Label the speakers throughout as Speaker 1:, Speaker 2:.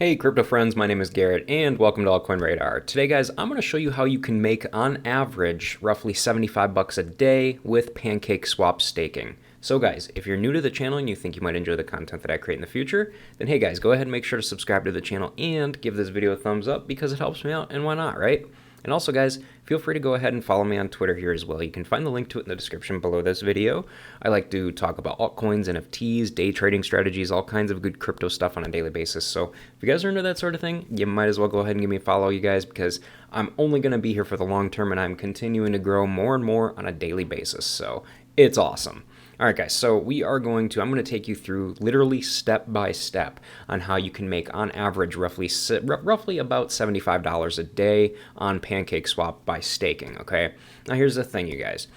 Speaker 1: Hey crypto friends, my name is Garrett and welcome to Altcoin Radar. Today guys, I'm going to show you how you can make on average roughly 75 bucks a day with PancakeSwap staking. So guys, if you're new to the channel and you think you might enjoy the content that I create in the future, then hey guys, go ahead and make sure to subscribe to the channel and give this video a thumbs up because it helps me out, and why not, right? And also guys, feel free to go ahead and follow me on Twitter here as well. You can find the link to it in the description below this video. I like to talk about altcoins, NFTs, day trading strategies, all kinds of good crypto stuff on a daily basis. So if you guys are into that sort of thing, you might as well go ahead and give me a follow, you guys, because I'm only going to be here for the long term and I'm continuing to grow more and more on a daily basis. So it's awesome. All right, guys, so I'm going to take you through literally step by step on how you can make on average roughly about $75 a day on PancakeSwap by staking, okay? Now, here's the thing, you guys.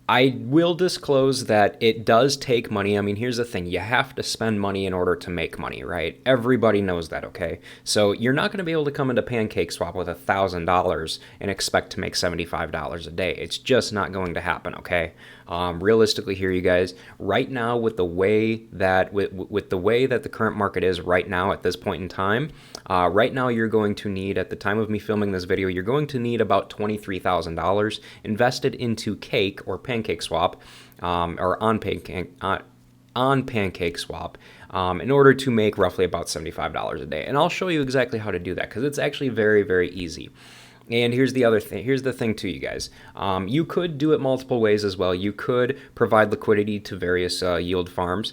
Speaker 1: I will disclose that it does take money. I mean, here's the thing. You have to spend money in order to make money, right? Everybody knows that, okay? So you're not going to be able to come into PancakeSwap with $1,000 and expect to make $75 a day. It's just not going to happen, okay? Realistically here, you guys, right now with the way that with the way that the current market is right now at this point in time, right now you're going to need, at the time of me filming this video, you're going to need about $23,000 invested into Cake or PancakeSwap, or on PancakeSwap, in order to make roughly about $75 a day. And I'll show you exactly how to do that because it's actually very, very easy. And here's the other thing. Here's the thing too, you guys. You could do it multiple ways as well. You could provide liquidity to various yield farms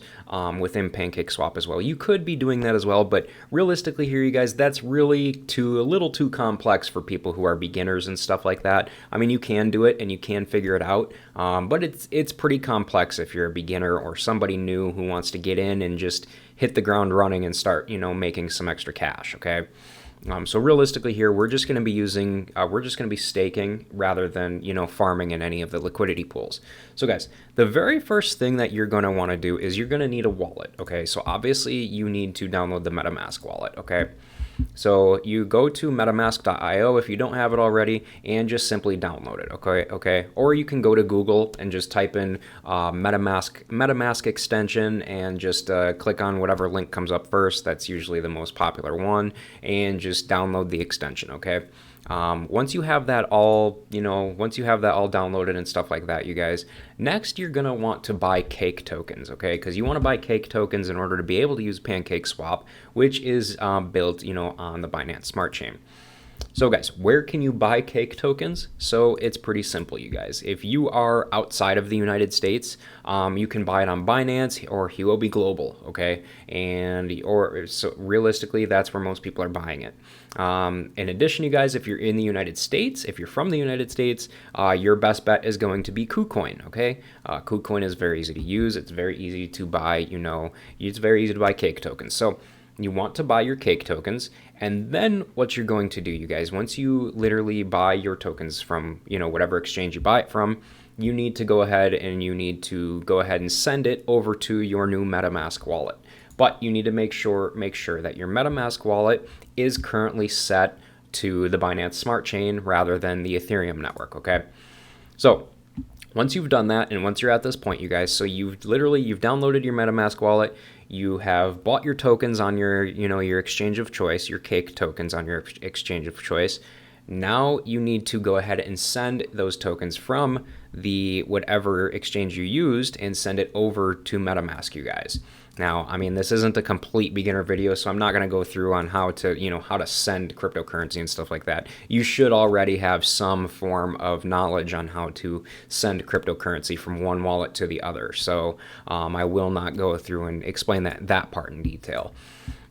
Speaker 1: within PancakeSwap as well. You could be doing that as well, but realistically here, you guys, that's really a little too complex for people who are beginners and stuff like that. I mean, you can do it and you can figure it out, but it's pretty complex if you're a beginner or somebody new who wants to get in and just hit the ground running and start, making some extra cash. Okay. So realistically here, we're just going to be staking rather than, farming in any of the liquidity pools. So guys, the very first thing that you're going to want to do is you're going to need a wallet. Okay. So obviously you need to download the MetaMask wallet. Okay. So you go to metamask.io if you don't have it already and just simply download it, okay? Or you can go to Google and just type in MetaMask extension and just click on whatever link comes up first. That's usually the most popular one, and just download the extension, okay? Once you have that all, downloaded and stuff like that, you guys, next you're going to want to buy Cake tokens, okay? Because you want to buy Cake tokens in order to be able to use PancakeSwap, which is built, on the Binance Smart Chain. So guys, where can you buy Cake tokens? So it's pretty simple, you guys. If you are outside of the United States, you can buy it on Binance or Huobi Global, okay? So realistically, that's where most people are buying it. In addition, you guys, if you're in the United States, if you're from the United States, your best bet is going to be KuCoin, okay? KuCoin is very easy to use. It's very easy to buy, it's very easy to buy Cake tokens. So you want to buy your Cake tokens, and then what you're going to do, you guys, once you literally buy your tokens from, whatever exchange you buy it from, you need to go ahead and send it over to your new MetaMask wallet. But you need to make sure that your MetaMask wallet is currently set to the Binance Smart Chain rather than the Ethereum network, okay? So once you've done that, and once you're at this point, you guys, so you've downloaded your MetaMask wallet, you have bought your tokens on your, your exchange of choice, your Cake tokens on your exchange of choice. Now you need to go ahead and send those tokens from the whatever exchange you used and send it over to MetaMask, you guys. Now, I mean, this isn't a complete beginner video, so I'm not going to go through on how to send cryptocurrency and stuff like that. You should already have some form of knowledge on how to send cryptocurrency from one wallet to the other. So I will not go through and explain that part in detail.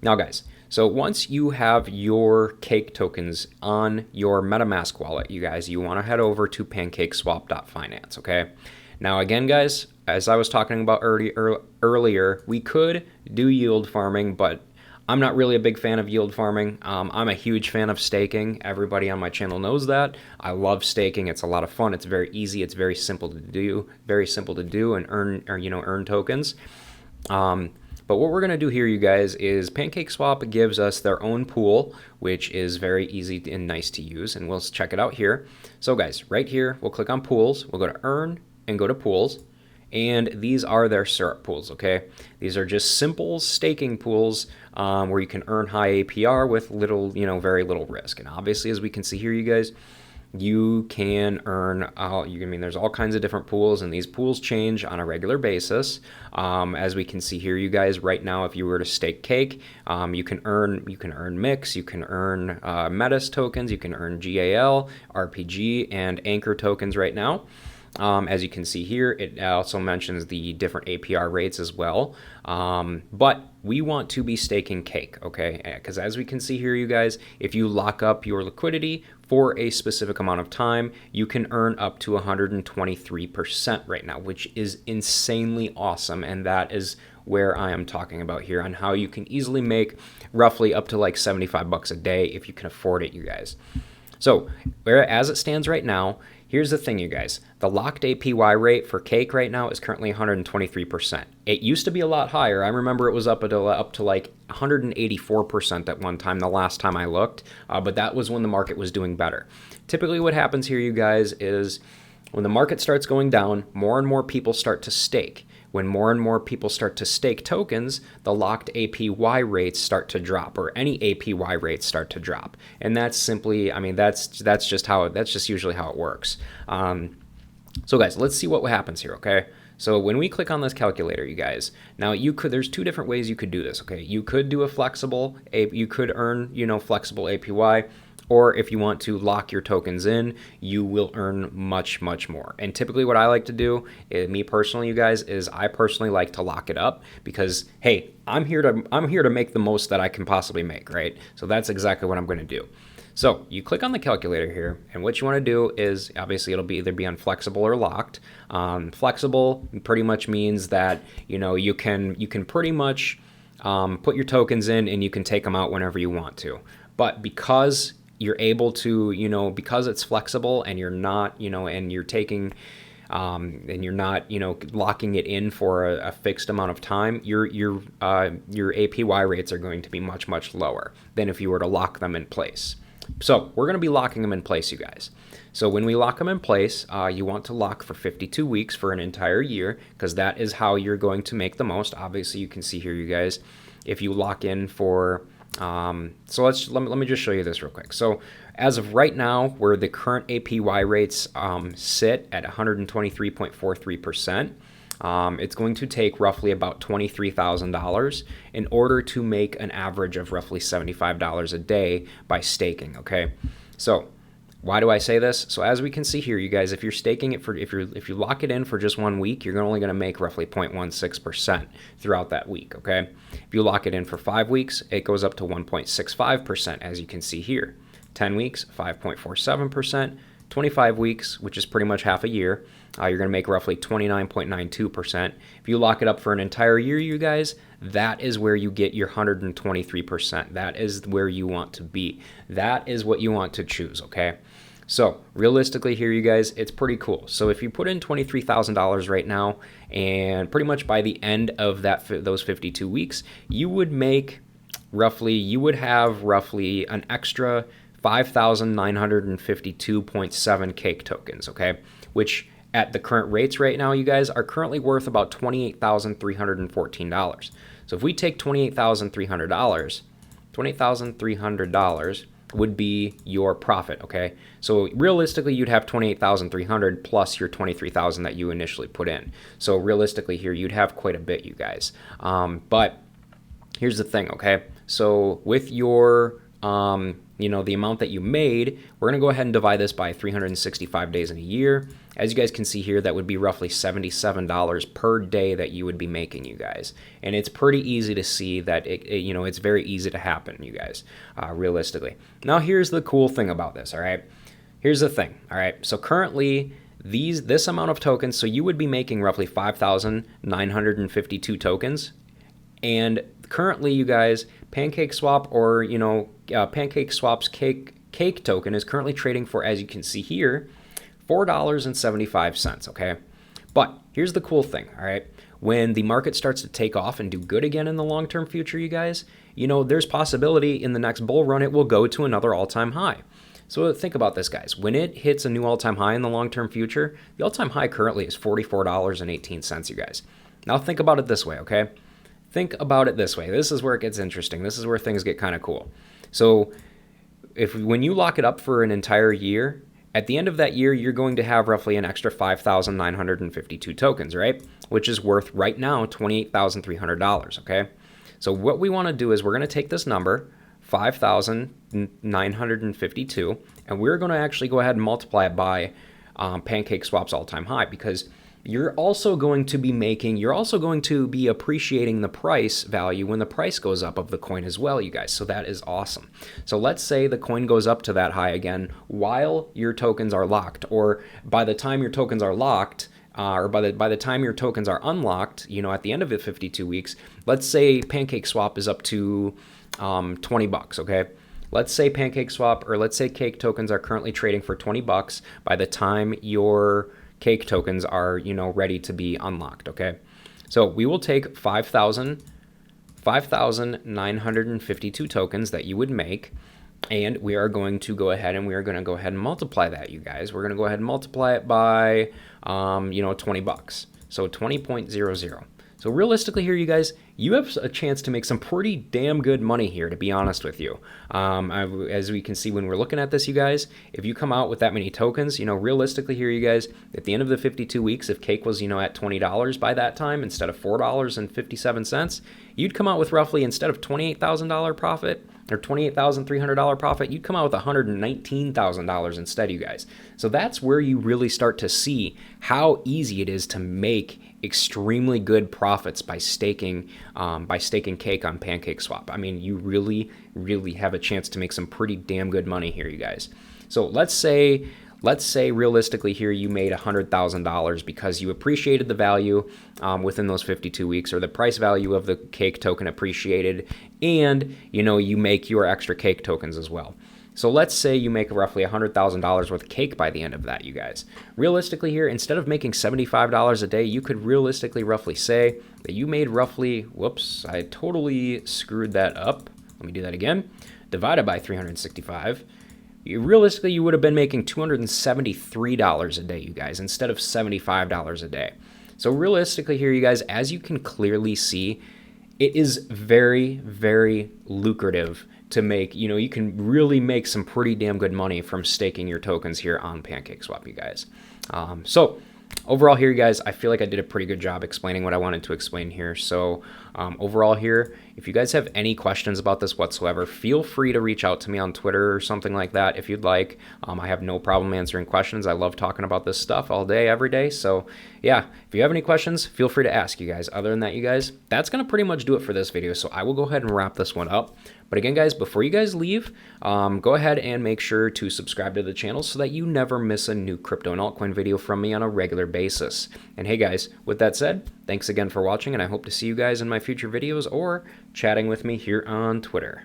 Speaker 1: Now, guys, so once you have your Cake tokens on your MetaMask wallet, you guys, you want to head over to PancakeSwap.finance, okay? Now, again, guys, as I was talking about earlier, we could do yield farming, but I'm not really a big fan of yield farming. I'm a huge fan of staking. Everybody on my channel knows that. I love staking. It's a lot of fun. It's very easy. It's very simple to do and earn tokens. But what we're going to do here, you guys, is PancakeSwap gives us their own pool, which is very easy and nice to use, and we'll check it out here. So guys, right here, we'll click on pools. We'll go to earn and go to pools. and these are their syrup pools, okay? These are just simple staking pools where you can earn high APR with little, very little risk. And obviously, as we can see here, you guys, you can earn, there's all kinds of different pools, and these pools change on a regular basis. As we can see here, you guys, right now, if you were to stake Cake, you can earn MEXC, you can earn Metis tokens, you can earn GAL, RPG, and Anchor tokens right now. As you can see here, it also mentions the different APR rates as well. But we want to be staking Cake, okay? Because as we can see here, you guys, if you lock up your liquidity for a specific amount of time, you can earn up to 123% right now, which is insanely awesome. And that is where I am talking about here on how you can easily make roughly up to like 75 bucks a day if you can afford it, you guys. So as it stands right now, here's the thing, you guys. The locked APY rate for Cake right now is currently 123%. It used to be a lot higher. I remember it was up to like 184% at one time, the last time I looked, but that was when the market was doing better. Typically what happens here, you guys, is when the market starts going down, more and more people start to stake. When more and more people start to stake tokens, the locked APY rates start to drop, or any APY rates start to drop. And that's simply, that's just usually how it works. So guys, let's see what happens here, okay? So when we click on this calculator, you guys, now there's two different ways you could do this, okay? You could do you could earn, flexible APY, or if you want to lock your tokens in, you will earn much, much more. And typically what I like to do, me personally, you guys, is I personally like to lock it up because, hey, I'm here to make the most that I can possibly make, right? So that's exactly what I'm going to do. So you click on the calculator here, and what you want to do is, obviously, it'll either be on flexible or locked. Flexible pretty much means that, you can pretty much put your tokens in and you can take them out whenever you want to. But because you're able to, because it's flexible and you're not, and you're taking, and you're not, locking it in for a fixed amount of time, your APY rates are going to be much, much lower than if you were to lock them in place. So we're going to be locking them in place, you guys. So when we lock them in place, you want to lock for 52 weeks for an entire year, because that is how you're going to make the most. Obviously, you can see here, you guys, if you lock in for so let me just show you this real quick. So as of right now, where the current APY rates sit at 123.43%, it's going to take roughly about $23,000 in order to make an average of roughly $75 a day by staking, okay? So why do I say this? So as we can see here, you guys, if you're staking it if you lock it in for just 1 week, you're only going to make roughly 0.16% throughout that week, okay? If you lock it in for 5 weeks, it goes up to 1.65%, as you can see here. 10 weeks, 5.47%. 25 weeks, which is pretty much half a year, you're going to make roughly 29.92%. If you lock it up for an entire year, you guys, that is where you get your 123%. That is where you want to be. That is what you want to choose, okay? So realistically here, you guys, it's pretty cool. So if you put in $23,000 right now, and pretty much by the end of those 52 weeks, you would have roughly an extra 5,952.7 Cake tokens, okay? Which at the current rates right now, you guys, are currently worth about $28,314. So if we take $28,300 would be your profit, okay? So realistically, you'd have $28,300 plus your $23,000 that you initially put in. So realistically here, you'd have quite a bit, you guys. But here's the thing, okay? So with your the amount that you made, we're going to go ahead and divide this by 365 days in a year. As you guys can see here, that would be roughly $77 per day that you would be making, you guys. And it's pretty easy to see that it's very easy to happen, you guys, realistically. Now, here's the cool thing about this, all right? Here's the thing, all right? So currently, this amount of tokens, so you would be making roughly 5,952 tokens. And currently, you guys, PancakeSwap or, PancakeSwap's Cake token is currently trading for, as you can see here, $4.75, okay? But here's the cool thing, all right? When the market starts to take off and do good again in the long-term future, you guys, there's possibility in the next bull run it will go to another all-time high. So think about this, guys. When it hits a new all-time high in the long-term future, the all-time high currently is $44.18, you guys. Now think about it this way, okay? Think about it this way. This is where it gets interesting. This is where things get kind of cool. So when you lock it up for an entire year, at the end of that year, you're going to have roughly an extra 5,952 tokens, right? Which is worth right now $28,300, okay? So what we want to do is we're going to take this number, 5,952, and we're going to actually go ahead and multiply it by PancakeSwap's all-time high, because you're also going to be appreciating the price value when the price goes up of the coin as well, you guys. So that is awesome. So let's say the coin goes up to that high again while your tokens are locked, or by the time your tokens are locked, or by the time your tokens are unlocked, at the end of the 52 weeks, let's say PancakeSwap is up to $20, okay? Let's say PancakeSwap, or let's say Cake tokens are currently trading for $20 by the time your Cake tokens are, ready to be unlocked, okay? So we will take 5,952 tokens that you would make, and we are going to go ahead and multiply that, you guys. We're going to go ahead and multiply it by, $20. So 20.00. So realistically here, you guys, you have a chance to make some pretty damn good money here, to be honest with you. As we can see when we're looking at this, you guys, if you come out with that many tokens, realistically here, you guys, at the end of the 52 weeks, if Cake was, at $20 by that time instead of $4.57, you'd come out with roughly, instead of $28,000 profit, or $28,300 profit, you'd come out with $119,000 instead, you guys. So that's where you really start to see how easy it is to make extremely good profits by staking Cake on PancakeSwap. I mean, you really, really have a chance to make some pretty damn good money here, you guys. So let's say realistically here you made $100,000 because you appreciated the value within those 52 weeks, or the price value of the Cake token appreciated, and you make your extra Cake tokens as well. So let's say you make roughly $100,000 worth of Cake by the end of that, you guys. Realistically here, instead of making $75 a day, you could realistically roughly say that you made roughly, whoops, I totally screwed that up. Let me do that again. Divided by 365. Realistically, you would have been making $273 a day, you guys, instead of $75 a day. So realistically here, you guys, as you can clearly see, it is very, very lucrative to make, you can really make some pretty damn good money from staking your tokens here on PancakeSwap, you guys. So overall here, you guys, I feel like I did a pretty good job explaining what I wanted to explain here. So overall here, if you guys have any questions about this whatsoever, feel free to reach out to me on Twitter or something like that if you'd like. I have no problem answering questions. I love talking about this stuff all day, every day. So yeah, if you have any questions, feel free to ask, you guys. Other than that, you guys, that's going to pretty much do it for this video. So I will go ahead and wrap this one up. But again, guys, before you guys leave, go ahead and make sure to subscribe to the channel so that you never miss a new crypto and altcoin video from me on a regular basis. And hey, guys, with that said, thanks again for watching, and I hope to see you guys in my future videos or chatting with me here on Twitter.